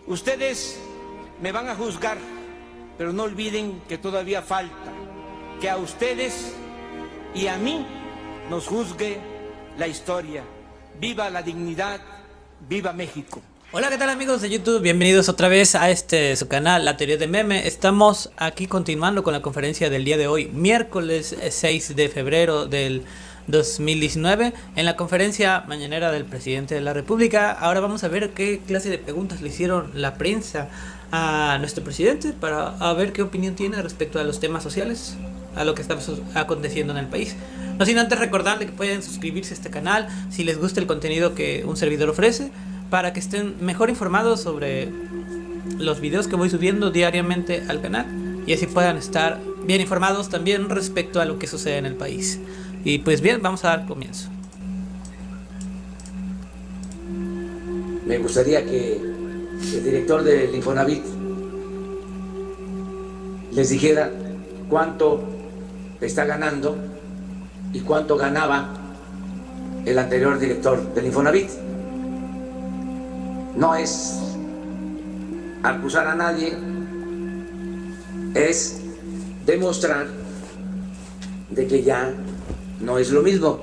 Ustedes me van a juzgar, pero no olviden que todavía falta que a ustedes y a mí nos juzgue la historia. ¡Viva la dignidad! ¡Viva México! Hola, ¿qué tal amigos de YouTube? Bienvenidos otra vez a su canal, La Teoría de Meme. Estamos aquí continuando con la conferencia del día de hoy, miércoles 6 de febrero del 2019, en la conferencia mañanera del presidente de la República. Ahora vamos a ver qué clase de preguntas le hicieron la prensa a nuestro presidente para ver qué opinión tiene respecto a los temas sociales, a lo que está aconteciendo en el país. No sin antes recordarle que pueden suscribirse a este canal si les gusta el contenido que un servidor ofrece, para que estén mejor informados sobre los videos que voy subiendo diariamente al canal y así puedan estar bien informados también respecto a lo que sucede en el país. Y pues bien, vamos a dar comienzo. Me gustaría que el director del Infonavit les dijera cuánto está ganando y cuánto ganaba el anterior director del Infonavit. No es acusar a nadie, es demostrar de que ya no es lo mismo,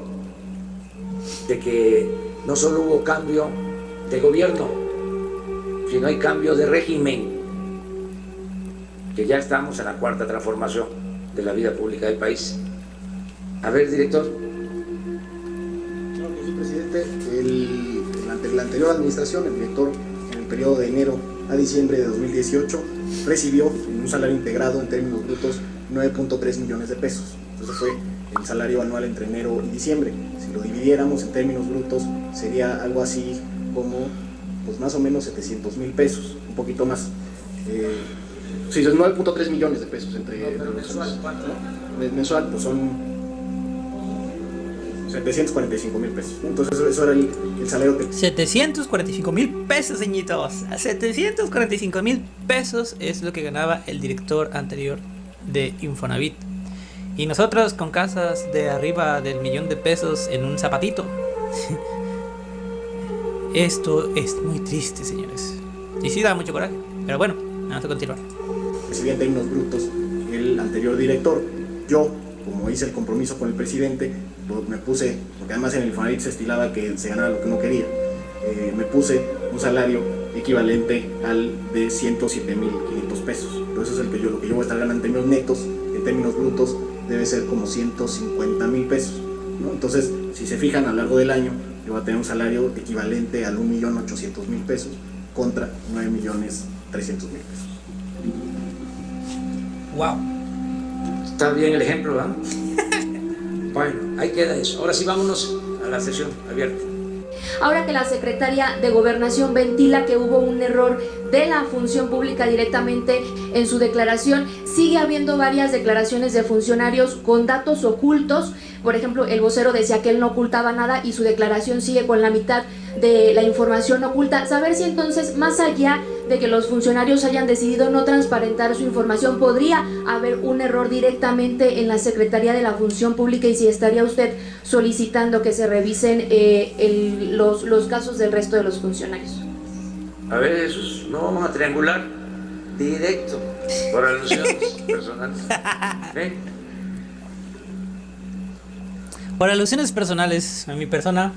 de que no solo hubo cambio de gobierno, sino hay cambio de régimen, que ya estamos en la cuarta transformación de la vida pública del país. A ver, director. Claro que sí, presidente. La anterior administración, el director, en el periodo de enero a diciembre de 2018, recibió un salario integrado en términos brutos 9.3 millones de pesos. Entonces fue el salario anual entre enero y diciembre. Si lo dividiéramos en términos brutos, sería algo así como, pues más o menos 700,000 pesos, un poquito más. Sí, es 9.3 millones de pesos entre los mensual, ¿no? Mensual, pues son 745,000 pesos. Entonces eso era el salario que... 745,000 pesos, señitos. 745,000 pesos es lo que ganaba el director anterior de Infonavit. Y nosotros con casas de arriba del 1,000,000 de pesos en un zapatito. Esto es muy triste, señores. Y sí da mucho coraje. Pero bueno, vamos a continuar. Recibía en términos brutos el anterior director. Yo, como hice el compromiso con el presidente, me puse, porque además en el Infonavit se estilaba que se ganara lo que no quería, me puse un salario equivalente al de 107,500 pesos. Entonces es lo que yo voy a estar ganando en términos netos. En términos brutos debe ser como 150,000 pesos, ¿no? Entonces, si se fijan, a lo largo del año yo voy a tener un salario equivalente al 1,800,000 pesos contra 9,300,000 pesos. Wow. Está bien el ejemplo, ¿verdad? Bueno, ahí queda eso. Ahora sí, vámonos a la sesión abierta. Ahora que la secretaria de Gobernación ventila que hubo un error de la función pública directamente en su declaración, sigue habiendo varias declaraciones de funcionarios con datos ocultos. Por ejemplo, el vocero decía que él no ocultaba nada y su declaración sigue con la mitad de la información oculta. Saber si entonces, más allá de que los funcionarios hayan decidido no transparentar su información, podría haber un error directamente en la Secretaría de la Función Pública, y si estaría usted solicitando que se revisen los casos del resto de los funcionarios. A ver, Jesús, no vamos a triangular, directo, por alusiones personales. ¿Ven? Por alusiones personales a mi persona.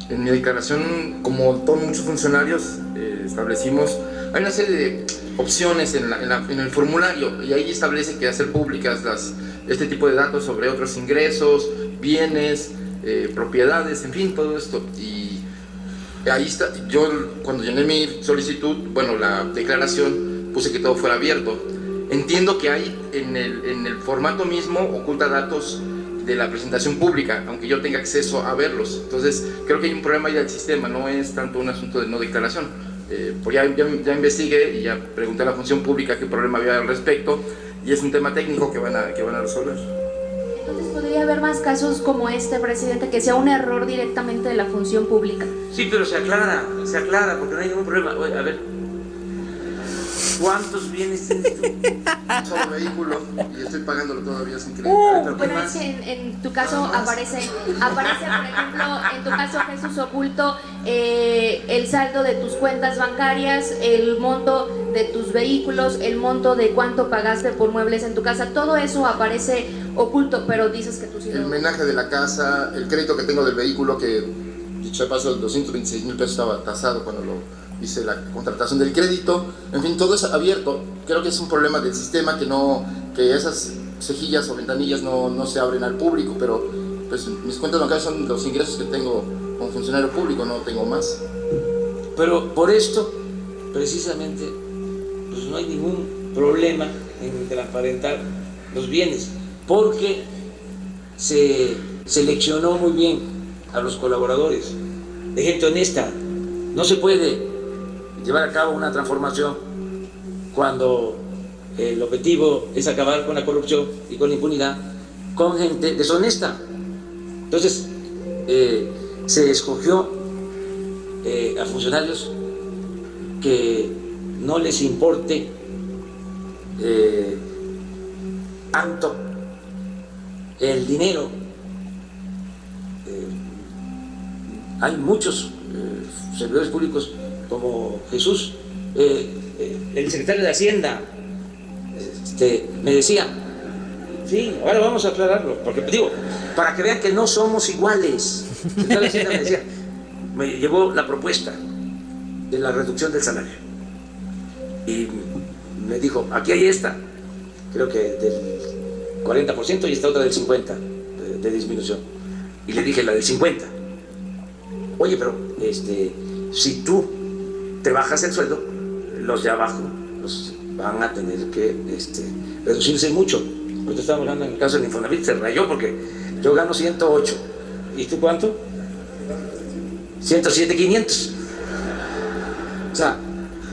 En mi declaración, como todos muchos funcionarios, establecimos, hay una serie de opciones en el formulario, y ahí establece que hacer públicas este tipo de datos sobre otros ingresos, bienes, propiedades, en fin, todo esto. Y ahí está, yo cuando llené mi solicitud, bueno, la declaración, puse que todo fuera abierto. Entiendo que ahí en el formato mismo oculta datos de la presentación pública, aunque yo tenga acceso a verlos. Entonces creo que hay un problema ahí del sistema, no es tanto un asunto de no declaración. Pues ya investigué y ya pregunté a la función pública qué problema había al respecto, y es un tema técnico que van a resolver. Entonces podría haber más casos como este, presidente, que sea un error directamente de la función pública. Sí, pero se aclara, porque no hay ningún problema. Oye, a ver, ¿cuántos bienes tienes tú? Un solo vehículo y estoy pagándolo todavía sin crédito. Bueno, es que en tu caso aparece, por ejemplo, en tu caso, Jesús, oculto el saldo de tus cuentas bancarias, el monto de tus vehículos, el monto de cuánto pagaste por muebles en tu casa, todo eso aparece oculto, pero dices que tú sí El lo... menaje de la casa, el crédito que tengo del vehículo, que dicho de paso, 226,000 pesos estaba tasado cuando lo hice la contratación del crédito. En fin, todo es abierto. Creo que es un problema del sistema que esas cejillas o ventanillas no se abren al público, pero pues mis cuentas bancarias son los ingresos que tengo como funcionario público, no tengo más. Pero por esto, precisamente, pues no hay ningún problema en transparentar los bienes, porque se seleccionó muy bien a los colaboradores de gente honesta. No se puede llevar a cabo una transformación cuando el objetivo es acabar con la corrupción y con la impunidad con gente deshonesta. Entonces, se escogió a funcionarios que no les importe tanto el dinero. Hay muchos servidores públicos como Jesús, el secretario de Hacienda, me decía, sí, ahora vamos a aclararlo, porque digo, para que vean que no somos iguales. El secretario de Hacienda me decía, me llevó la propuesta de la reducción del salario y me dijo, aquí hay esta, creo que del 40% y esta otra del 50% de disminución, y le dije la del 50%. Oye, pero si tú te bajas el sueldo, los de abajo los van a tener que reducirse mucho. Ahorita estábamos hablando en el caso del Infonavit, se rayó porque yo gano 108. ¿Y tú cuánto? 107,500. O sea,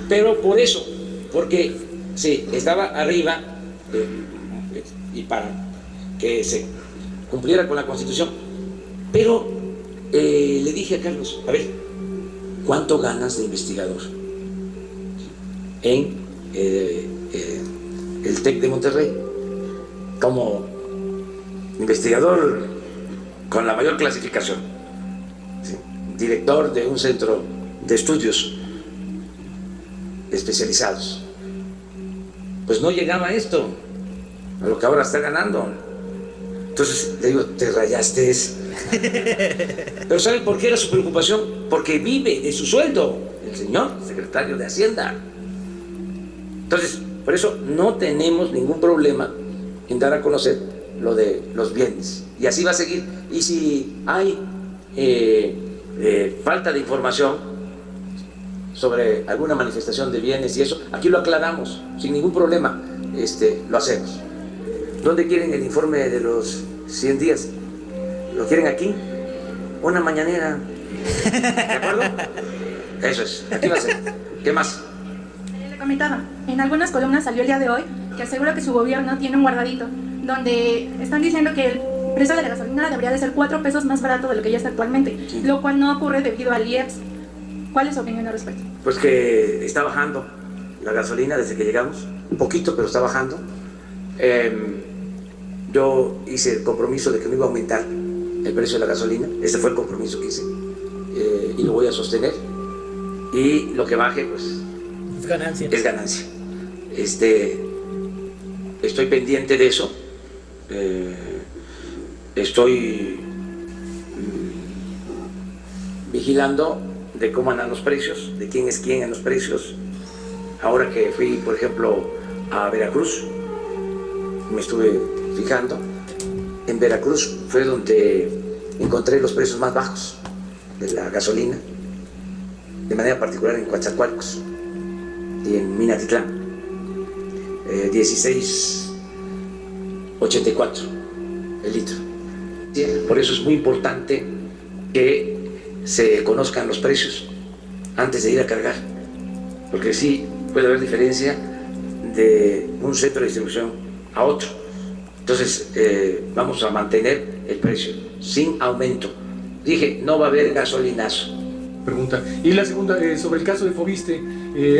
pero por eso, porque sí, estaba arriba y para que se cumpliera con la Constitución. Pero le dije a Carlos, a ver, ¿cuánto ganas de investigador en el TEC de Monterrey? Como investigador con la mayor clasificación, ¿sí? Director de un centro de estudios especializados. Pues no llegaba a esto, a lo que ahora está ganando. Entonces le digo, te rayaste. Pero ¿saben por qué era su preocupación? Porque vive de su sueldo, el señor secretario de Hacienda. Entonces, por eso no tenemos ningún problema en dar a conocer lo de los bienes. Y así va a seguir. Y si hay falta de información sobre alguna manifestación de bienes y eso, aquí lo aclaramos, sin ningún problema, lo hacemos. ¿Dónde quieren el informe de los 100 días? ¿Lo quieren aquí? Una mañanera. ¿De acuerdo? Eso es, aquí va a ser. ¿Qué más? Le comentaba, en algunas columnas salió el día de hoy que asegura que su gobierno tiene un guardadito, donde están diciendo que el precio de la gasolina debería de ser 4 pesos más barato de lo que ya está actualmente, sí, lo cual no ocurre debido al IEPS. ¿Cuál es su opinión al respecto? Pues que está bajando la gasolina desde que llegamos, un poquito, pero está bajando. Yo hice el compromiso de que no iba a aumentar el precio de la gasolina, ese fue el compromiso que hice, y lo voy a sostener, y lo que baje pues es ganancia. Es ganancia. Estoy pendiente de eso, estoy vigilando de cómo andan los precios, de quién es quién en los precios. Ahora que fui, por ejemplo, a Veracruz, me estuve fijando. En Veracruz fue donde encontré los precios más bajos de la gasolina, de manera particular en Coatzacoalcos y en Minatitlán, 16.84 el litro. Por eso es muy importante que se conozcan los precios antes de ir a cargar, porque sí puede haber diferencia de un centro de distribución a otro. Entonces vamos a mantener el precio sin aumento. Dije, no va a haber gasolinazo. Pregunta. Y la segunda, sobre el caso de Foviste,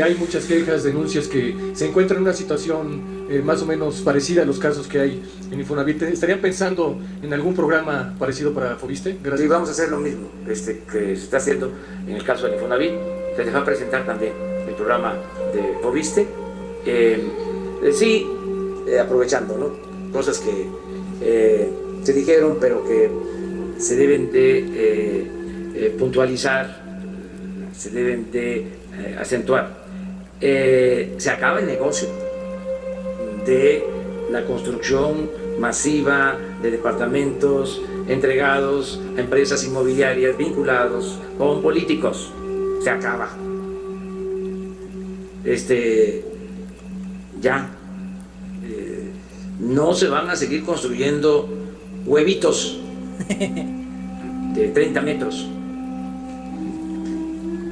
hay muchas quejas, denuncias que se encuentran en una situación más o menos parecida a los casos que hay en Infonavit. ¿Estarían pensando en algún programa parecido para Foviste? Gracias. Sí, vamos a hacer lo mismo que se está haciendo en el caso del Infonavit. Se les va a presentar también el programa de Foviste. Aprovechando, ¿no?, cosas que se dijeron, pero que se deben de puntualizar, se deben de acentuar. Se acaba el negocio de la construcción masiva de departamentos entregados a empresas inmobiliarias vinculados con políticos. Se acaba. No se van a seguir construyendo huevitos de 30 metros.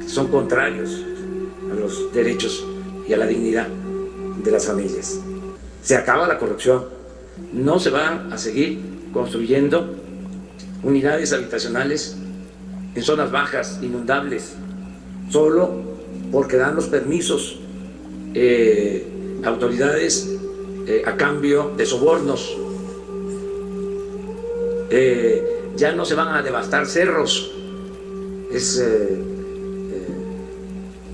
Son contrarios a los derechos y a la dignidad de las familias. Se acaba la corrupción. No se van a seguir construyendo unidades habitacionales en zonas bajas, inundables, solo porque dan los permisos autoridades a cambio de sobornos. Ya no se van a devastar cerros. Es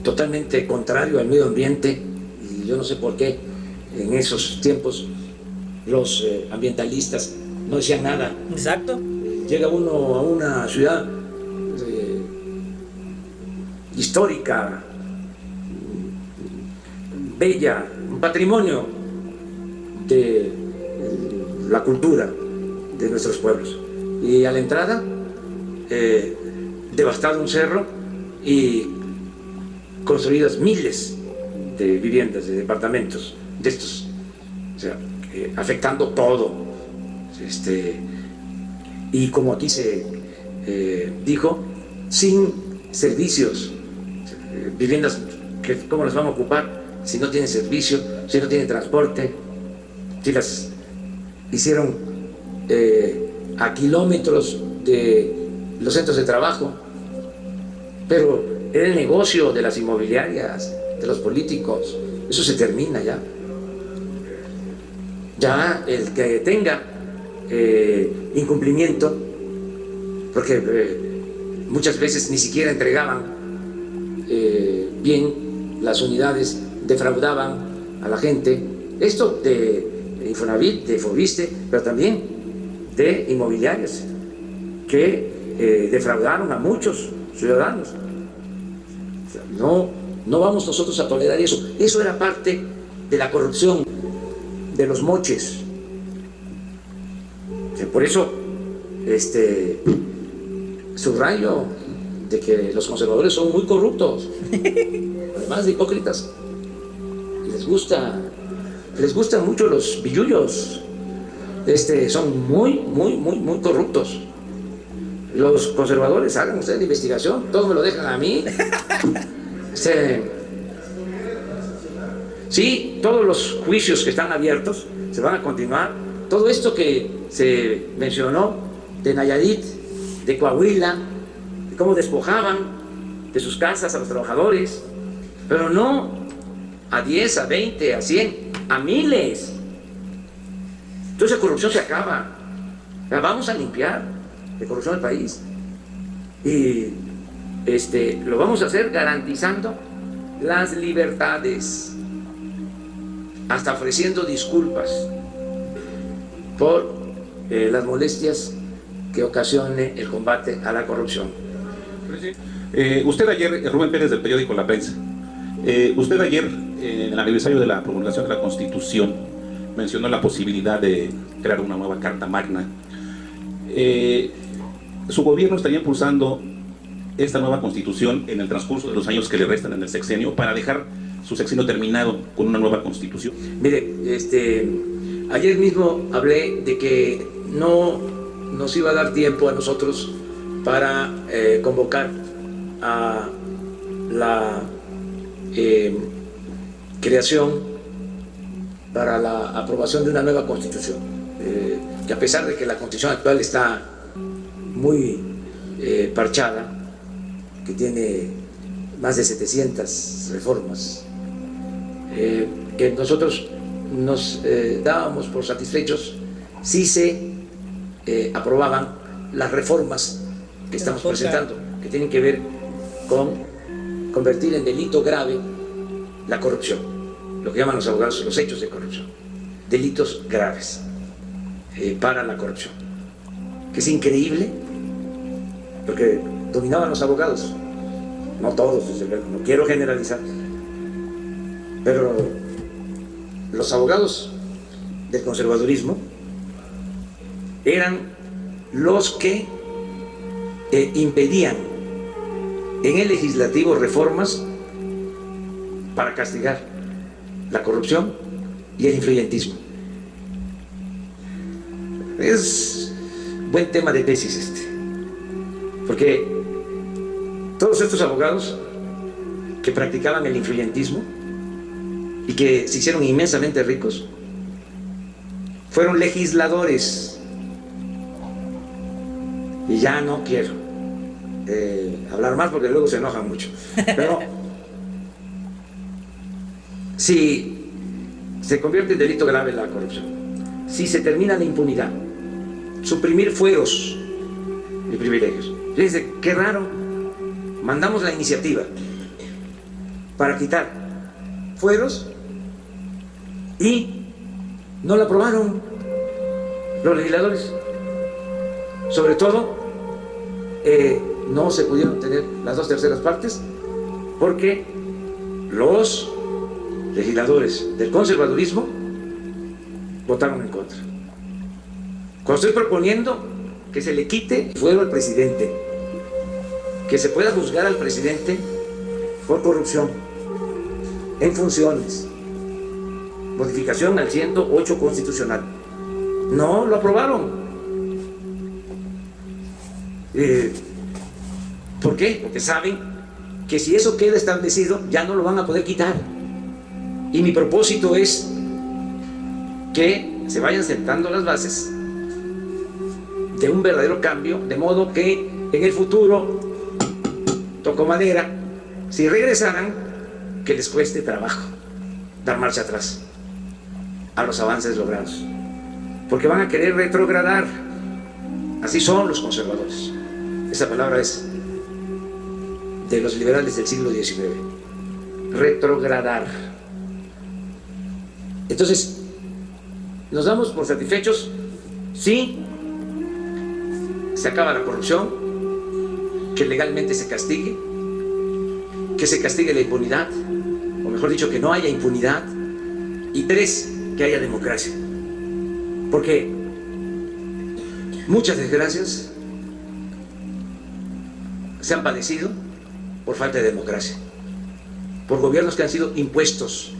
totalmente contrario al medio ambiente, y yo no sé por qué en esos tiempos los ambientalistas no decían nada. Exacto. Llega uno a una ciudad histórica, bella, un patrimonio de la cultura de nuestros pueblos, y a la entrada devastado un cerro y construidas miles de viviendas, de departamentos de estos, o sea, afectando todo. Y como aquí se dijo, sin servicios, viviendas que cómo las vamos a ocupar si no tienen servicio, si no tienen transporte, si las hicieron a kilómetros de los centros de trabajo. Pero era el negocio de las inmobiliarias, de los políticos. Eso se termina ya. Ya el que tenga incumplimiento, porque muchas veces ni siquiera entregaban bien las unidades, defraudaban a la gente. Esto de Infonavit, de Foviste, pero también de inmobiliarias que defraudaron a muchos ciudadanos. O sea, no vamos nosotros a tolerar eso. Eso era parte de la corrupción, de los moches. O sea, por eso subrayo de que los conservadores son muy corruptos, además de hipócritas. Les gustan mucho los billullos. Son muy corruptos. Los conservadores, hagan ustedes la investigación, todos me lo dejan a mí. Sí, todos los juicios que están abiertos se van a continuar. Todo esto que se mencionó de Nayarit, de Coahuila, de cómo despojaban de sus casas a los trabajadores, pero no a 10, a 20, a 100, a miles. Entonces la corrupción se acaba. La vamos a limpiar de corrupción el país. Y lo vamos a hacer garantizando las libertades, hasta ofreciendo disculpas por las molestias que ocasione el combate a la corrupción. Usted ayer, Rubén Pérez del periódico La Prensa, usted ayer, en el aniversario de la promulgación de la Constitución, mencionó la posibilidad de crear una nueva Carta Magna. Su gobierno estaría impulsando esta nueva Constitución en el transcurso de los años que le restan en el sexenio, para dejar su sexenio terminado con una nueva Constitución. Mire, ayer mismo hablé de que no nos iba a dar tiempo a nosotros para convocar a la creación para la aprobación de una nueva Constitución, que a pesar de que la Constitución actual está muy parchada, que tiene más de 700 reformas, que nosotros nos dábamos por satisfechos si se aprobaban las reformas que estamos presentando, que tienen que ver con convertir en delito grave la corrupción, lo que llaman los abogados los hechos de corrupción, delitos graves para la corrupción, que es increíble, porque dominaban los abogados, no todos, desde luego, no quiero generalizar, pero los abogados del conservadurismo eran los que impedían en el legislativo reformas para castigar la corrupción y el influyentismo. Es buen tema de tesis este, porque todos estos abogados que practicaban el influyentismo y que se hicieron inmensamente ricos fueron legisladores. Y ya no quiero hablar más porque luego se enojan mucho, pero si se convierte en delito grave la corrupción, si se termina la impunidad, suprimir fueros y privilegios. Fíjense, qué raro, mandamos la iniciativa para quitar fueros y no la aprobaron los legisladores. Sobre todo, no se pudieron tener las 2/3 partes porque los legisladores del conservadurismo votaron en contra. Cuando estoy proponiendo que se le quite el fuero al presidente, que se pueda juzgar al presidente por corrupción en funciones, modificación al 108 constitucional, no lo aprobaron. ¿Por qué? Porque saben que si eso queda establecido ya no lo van a poder quitar. Y mi propósito es que se vayan sentando las bases de un verdadero cambio, de modo que en el futuro, toco madera, si regresaran, que les cueste trabajo dar marcha atrás a los avances logrados, porque van a querer retrogradar. Así son los conservadores. Esa palabra es de los liberales del siglo XIX. Retrogradar. Entonces, nos damos por satisfechos si se acaba la corrupción, que legalmente se castigue, que se castigue la impunidad, o mejor dicho, que no haya impunidad, y 3, que haya democracia. Porque muchas desgracias se han padecido por falta de democracia, por gobiernos que han sido impuestos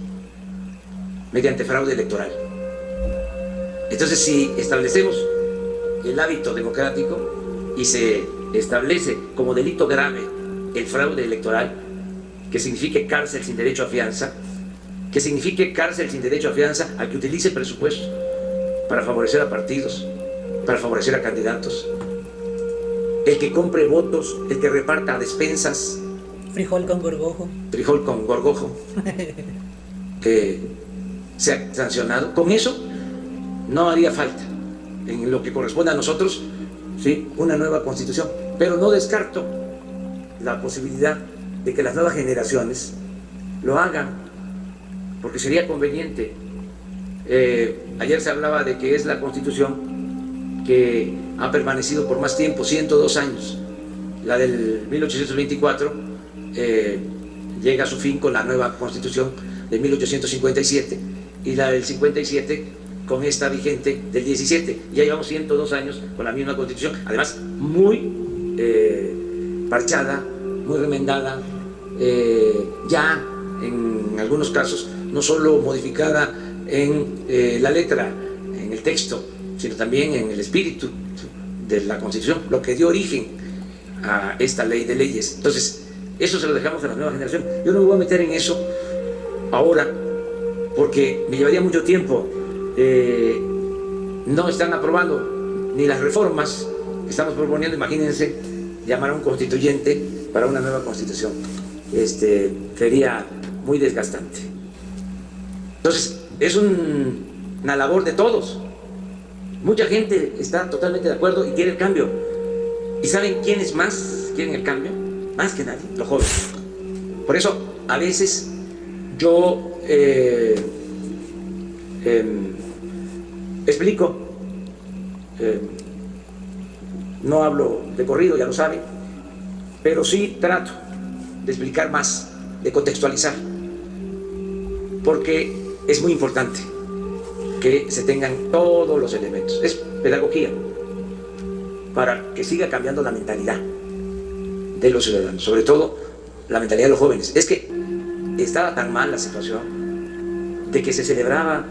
mediante fraude electoral. Entonces, si establecemos el hábito democrático y se establece como delito grave el fraude electoral, que signifique cárcel sin derecho a fianza, que signifique cárcel sin derecho a fianza al que utilice presupuesto para favorecer a partidos, para favorecer a candidatos, el que compre votos, el que reparta despensas, frijol con gorgojo, que sea sancionado. Con eso no haría falta, en lo que corresponde a nosotros, ¿sí?, una nueva constitución, pero no descarto la posibilidad de que las nuevas generaciones lo hagan, porque sería conveniente. Ayer se hablaba de que es la constitución que ha permanecido por más tiempo, 102 años. La del 1824 llega a su fin con la nueva constitución de 1857 y la del 57 con esta vigente del 17. Ya llevamos 102 años con la misma constitución, además muy parchada, muy remendada, ya en algunos casos no solo modificada en la letra, en el texto, sino también en el espíritu de la Constitución, lo que dio origen a esta ley de leyes. Entonces, eso se lo dejamos a la nueva generación. Yo no me voy a meter en eso ahora, porque me llevaría mucho tiempo. No están aprobando ni las reformas que estamos proponiendo. Imagínense llamar a un constituyente para una nueva constitución. Sería muy desgastante. Entonces, es una labor de todos. Mucha gente está totalmente de acuerdo y quiere el cambio. ¿Y saben quiénes más quieren el cambio? Más que nadie, los jóvenes. Por eso, a veces yo explico, no hablo de corrido, ya lo saben, pero sí trato de explicar más, de contextualizar, porque es muy importante que se tengan todos los elementos. Es pedagogía para que siga cambiando la mentalidad de los ciudadanos, sobre todo la mentalidad de los jóvenes. Es que estaba tan mal la situación de que se celebraba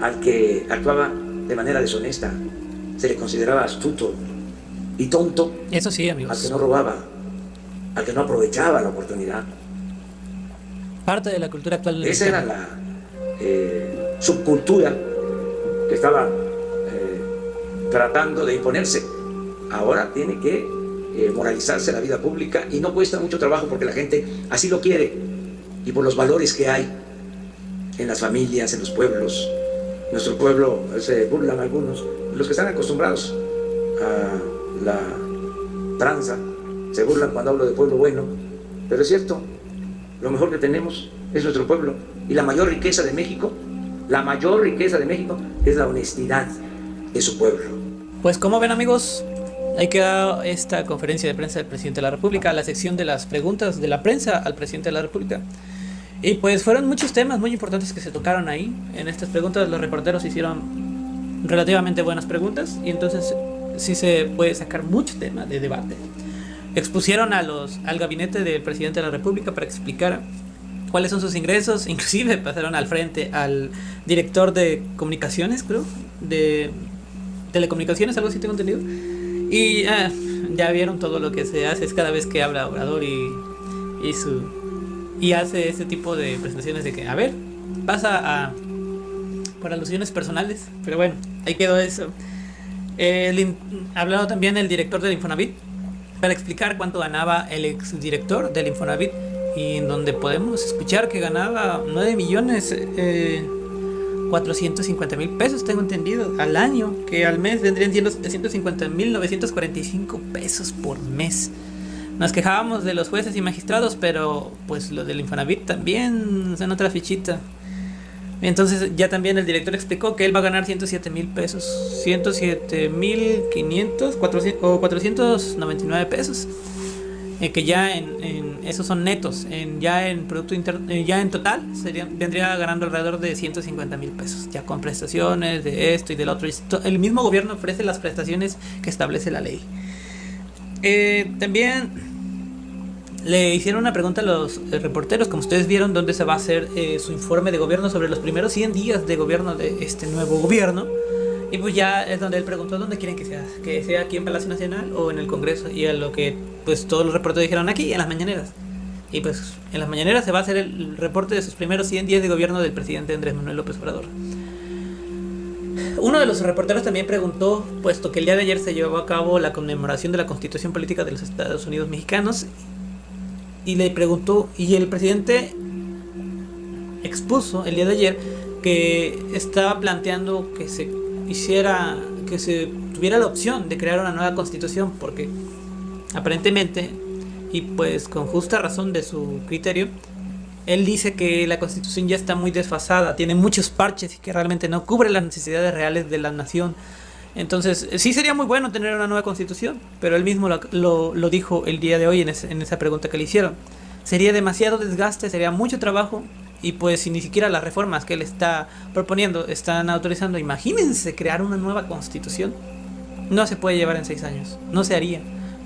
al que actuaba de manera deshonesta, se le consideraba astuto y tonto. Eso sí, amigos. Al que no robaba, al que no aprovechaba la oportunidad. Parte de la cultura actual. Esa era la subcultura que estaba tratando de imponerse. Ahora tiene que moralizarse la vida pública y no cuesta mucho trabajo porque la gente así lo quiere y por los valores que hay en las familias, en los pueblos. Nuestro pueblo se burlan algunos, los que están acostumbrados a la tranza, se burlan cuando hablo de pueblo bueno, pero es cierto, lo mejor que tenemos es nuestro pueblo y la mayor riqueza de México es la honestidad de su pueblo. Pues como ven, amigos, ahí queda esta conferencia de prensa del presidente de la República, la sección de las preguntas de la prensa al presidente de la República. Y pues fueron muchos temas muy importantes que se tocaron ahí. En estas preguntas los reporteros hicieron relativamente buenas preguntas y entonces sí se puede sacar mucho tema de debate. Expusieron al gabinete del presidente de la República para que explicara cuáles son sus ingresos, inclusive pasaron al frente al director de comunicaciones, creo, de telecomunicaciones, algo así tengo entendido. Y ya vieron todo lo que se hace, es cada vez que habla Obrador y hace este tipo de presentaciones de que, a ver, pasa por alusiones personales, pero bueno, ahí quedó eso. Hablado también el director del Infonavit para explicar cuánto ganaba el exdirector del Infonavit y en donde podemos escuchar que ganaba 9.450.000 pesos, tengo entendido, al año, que al mes vendrían siendo 750.945 pesos por mes. Nos quejábamos de los jueces y magistrados, pero pues lo del Infonavit también son otra fichita. Entonces ya también el director explicó que él va a ganar 107.000 pesos, 107.500 o 499 pesos, que ya en esos son netos, ya en producto interno, ya en total vendría ganando alrededor de 150.000 pesos, ya con prestaciones de esto y del otro. El mismo gobierno ofrece las prestaciones que establece la ley. También le hicieron una pregunta a los reporteros, como ustedes vieron, dónde se va a hacer su informe de gobierno sobre los primeros 100 días de gobierno de este nuevo gobierno. Y pues ya es donde él preguntó dónde quieren que sea aquí en Palacio Nacional o en el Congreso. Y a lo que pues todos los reporteros dijeron aquí, en las mañaneras. Y pues en las mañaneras se va a hacer el reporte de sus primeros 100 días de gobierno del presidente Andrés Manuel López Obrador. Uno de los reporteros también preguntó, puesto que el día de ayer se llevó a cabo la conmemoración de la Constitución Política de los Estados Unidos Mexicanos, y le preguntó, y el presidente expuso el día de ayer que estaba planteando que se tuviera la opción de crear una nueva constitución, porque aparentemente, y pues con justa razón de su criterio, él dice que la constitución ya está muy desfasada, tiene muchos parches y que realmente no cubre las necesidades reales de la nación. Entonces sí sería muy bueno tener una nueva constitución, pero él mismo lo dijo el día de hoy en esa pregunta que le hicieron. Sería demasiado desgaste, sería mucho trabajo, y pues si ni siquiera las reformas que él está proponiendo están autorizando, imagínense crear una nueva constitución. No se puede llevar en 6 años, no se haría.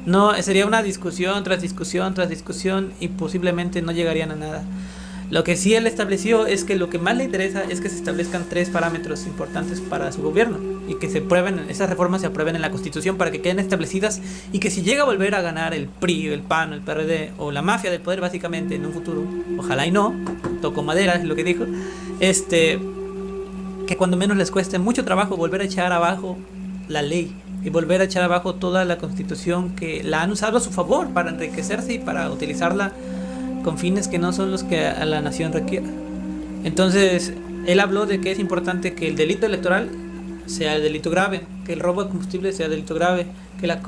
No, sería una discusión tras discusión tras discusión y posiblemente no llegarían a nada. Lo que sí él estableció es que lo que más le interesa es que se establezcan 3 parámetros importantes para su gobierno y que esas reformas se aprueben en la Constitución para que queden establecidas, y que si llega a volver a ganar el PRI, el PAN, el PRD o la mafia del poder básicamente en un futuro, ojalá y no, toco madera es lo que dijo, que cuando menos les cueste mucho trabajo volver a echar abajo la ley y volver a echar abajo toda la Constitución que la han usado a su favor para enriquecerse y para utilizarla con fines que no son los que a la nación requiere. Entonces él habló de que es importante que el delito electoral sea delito grave, que el robo de combustible sea delito grave, que la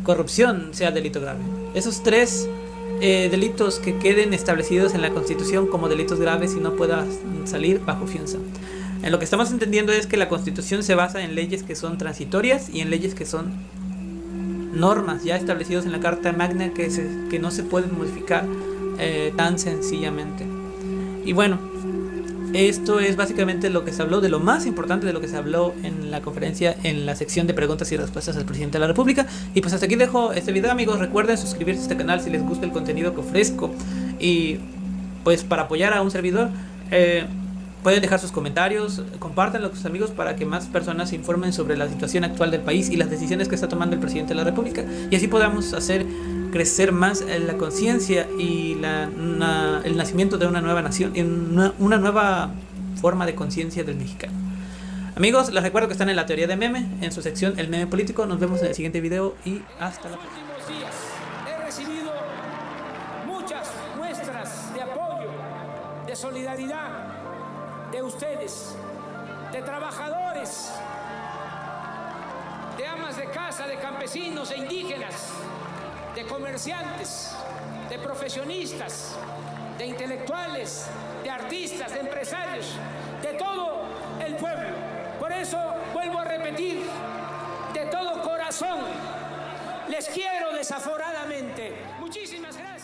corrupción sea delito grave. Esos tres delitos que queden establecidos en la Constitución como delitos graves y no puedan salir bajo fianza. En lo que estamos entendiendo es que la Constitución se basa en leyes que son transitorias y en leyes que son normas ya establecidas en la Carta Magna que no se pueden modificar tan sencillamente. Y bueno, esto es básicamente lo que se habló, de lo más importante de lo que se habló en la conferencia, en la sección de preguntas y respuestas al presidente de la República. Y pues hasta aquí dejo este video, amigos. Recuerden suscribirse a este canal si les gusta el contenido que ofrezco. Y pues para apoyar a un servidor, pueden dejar sus comentarios, compártanlo con sus amigos para que más personas se informen sobre la situación actual del país y las decisiones que está tomando el presidente de la República. Y así podamos hacer crecer más la conciencia y el nacimiento de una nueva nación, una nueva forma de conciencia del mexicano. Amigos, les recuerdo que están en La Teoría de Meme, en su sección El Meme Político. Nos vemos en el siguiente video y hasta la próxima. En los últimos días he recibido muchas muestras de apoyo, de solidaridad de ustedes, de trabajadores, de amas de casa, de campesinos, de indígenas, de comerciantes, de profesionistas, de intelectuales, de artistas, de empresarios, de todo el pueblo. Por eso vuelvo a repetir, de todo corazón, les quiero desaforadamente. Muchísimas gracias.